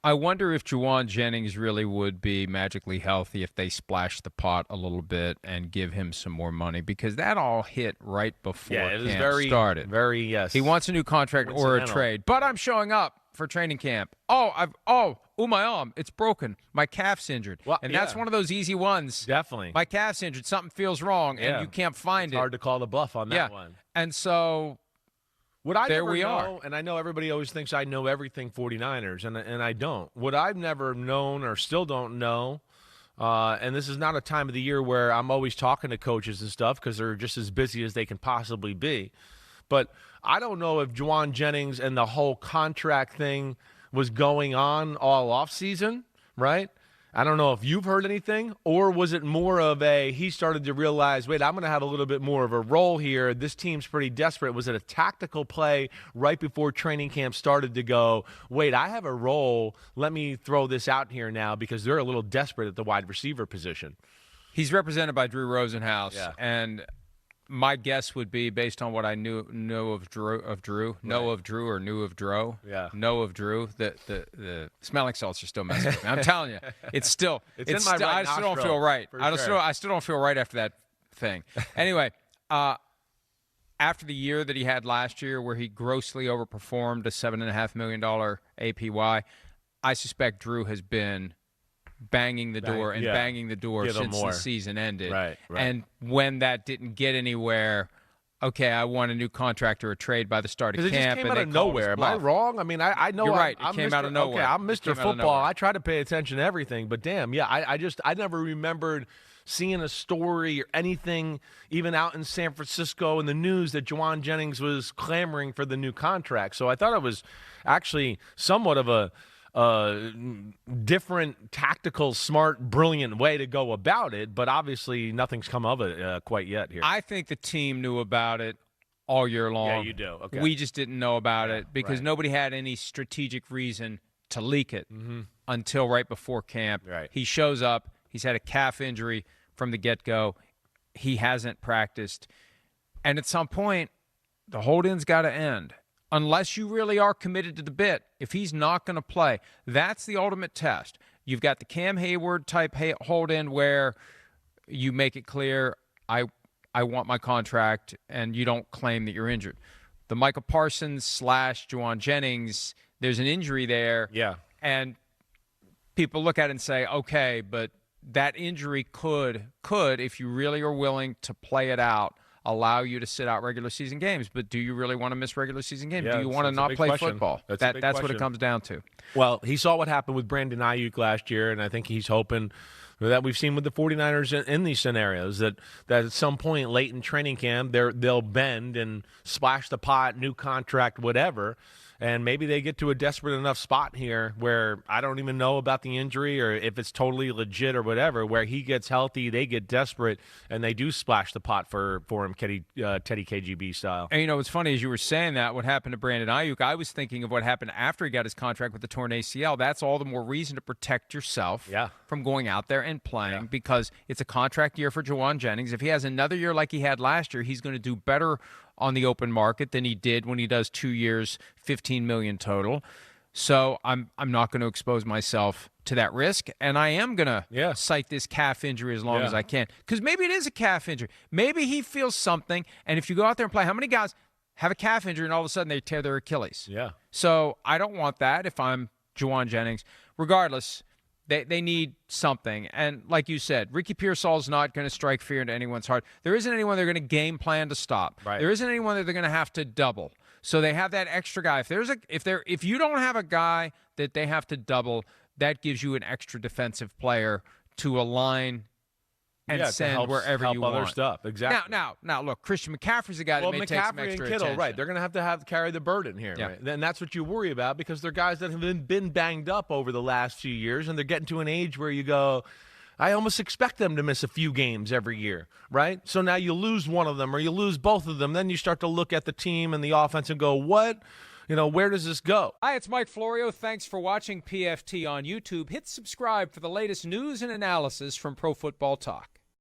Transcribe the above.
I wonder if Jauan Jennings really would be magically healthy if they splash the pot a little bit and give him some more money, because that all hit right before it was camp started. Very, yes. He wants a new contract or a trade, but I'm showing up for training camp. My arm, it's broken. My calf's injured. Well, that's one of those easy ones. Definitely. My calf's injured. Something feels wrong, and you can't find it. It's hard to call the bluff on that one. And so what I there never we know, are. and I know everybody always thinks I know everything 49ers, and I don't. What I've never known or still don't know, and this is not a time of the year where I'm always talking to coaches and stuff because they're just as busy as they can possibly be, but I don't know if Jauan Jennings and the whole contract thing was going on all offseason, right? I don't know if you've heard anything, or was it more of he started to realize, wait, I'm going to have a little bit more of a role here. This team's pretty desperate. Was it a tactical play right before training camp started to go, wait, I have a role. Let me throw this out here now because they're a little desperate at the wide receiver position. He's represented by Drew Rosenhaus, and my guess would be, based on what I knew of Drew, know of Drew or knew of Dro, know of Drew. The smelling salts are still messing with me. I'm telling you, it's in my right I still don't feel right. I still don't feel right after that thing. Anyway, after the year that he had last year, where he grossly overperformed a $7.5 million APY, I suspect Drew has been banging the door since the season ended. Right. And when that didn't get anywhere, okay, I want a new contract or a trade by the start of camp. It just came out of nowhere. Am I wrong? I mean, I know. You're right. It came out of nowhere. Okay, I'm Mr. Football. I try to pay attention to everything, but damn, I never remembered seeing a story or anything, even out in San Francisco in the news, that Jauan Jennings was clamoring for the new contract. So I thought it was actually somewhat of a different, tactical, smart, brilliant way to go about it, but obviously nothing's come of it quite yet here. I think the team knew about it all year long. Yeah, you do. Okay. We just didn't know about it because nobody had any strategic reason to leak it until right before camp. Right. He shows up. He's had a calf injury from the get-go. He hasn't practiced. And at some point, the hold-in's got to end. Unless you really are committed to the bit, if he's not going to play, that's the ultimate test. You've got the Cam Hayward type hold-in where you make it clear, I want my contract, and you don't claim that you're injured. The Micah Parsons / Jauan Jennings, there's an injury there. Yeah. And people look at it and say, okay, but that injury could, if you really are willing to play it out, allow you to sit out regular season games. But do you really want to miss regular season games? Do you want to not play football? That's what it comes down to. Well, he saw what happened with Brandon Ayuk last year, and I think he's hoping that we've seen with the 49ers in these scenarios, that at some point late in training camp, they'll bend and splash the pot, new contract, whatever. And maybe they get to a desperate enough spot here where I don't even know about the injury or if it's totally legit or whatever, where he gets healthy, they get desperate, and they do splash the pot for him, Teddy KGB style. And, it's funny, as you were saying that, what happened to Brandon Ayuk, I was thinking of what happened after he got his contract with the torn ACL. That's all the more reason to protect yourself from going out there and playing because it's a contract year for Jauan Jennings. If he has another year like he had last year, he's going to do better on the open market than he did when he does 2 years, $15 million total. So I'm not going to expose myself to that risk, and I am going to cite this calf injury as long as I can, because maybe it is a calf injury. Maybe he feels something, and if you go out there and play, how many guys have a calf injury and all of a sudden they tear their Achilles? Yeah. So I don't want that if I'm Jauan Jennings. Regardless, they need something. And like you said, Ricky Pearsall's not going to strike fear into anyone's heart. There isn't anyone they're going to game plan to stop. Right. There isn't anyone that they're going to have to double. So they have that extra guy. If you don't have a guy that they have to double, that gives you an extra defensive player to align and send wherever you want. Other stuff. Exactly. Now, look, Christian McCaffrey's a guy that may take some extra and Kittle, attention. right? They're going to have to carry the burden here, right? And that's what you worry about because they're guys that have been banged up over the last few years, and they're getting to an age where you go, I almost expect them to miss a few games every year, right? So now you lose one of them or you lose both of them, then you start to look at the team and the offense and go, what? Where does this go? Hi, it's Mike Florio. Thanks for watching PFT on YouTube. Hit subscribe for the latest news and analysis from Pro Football Talk.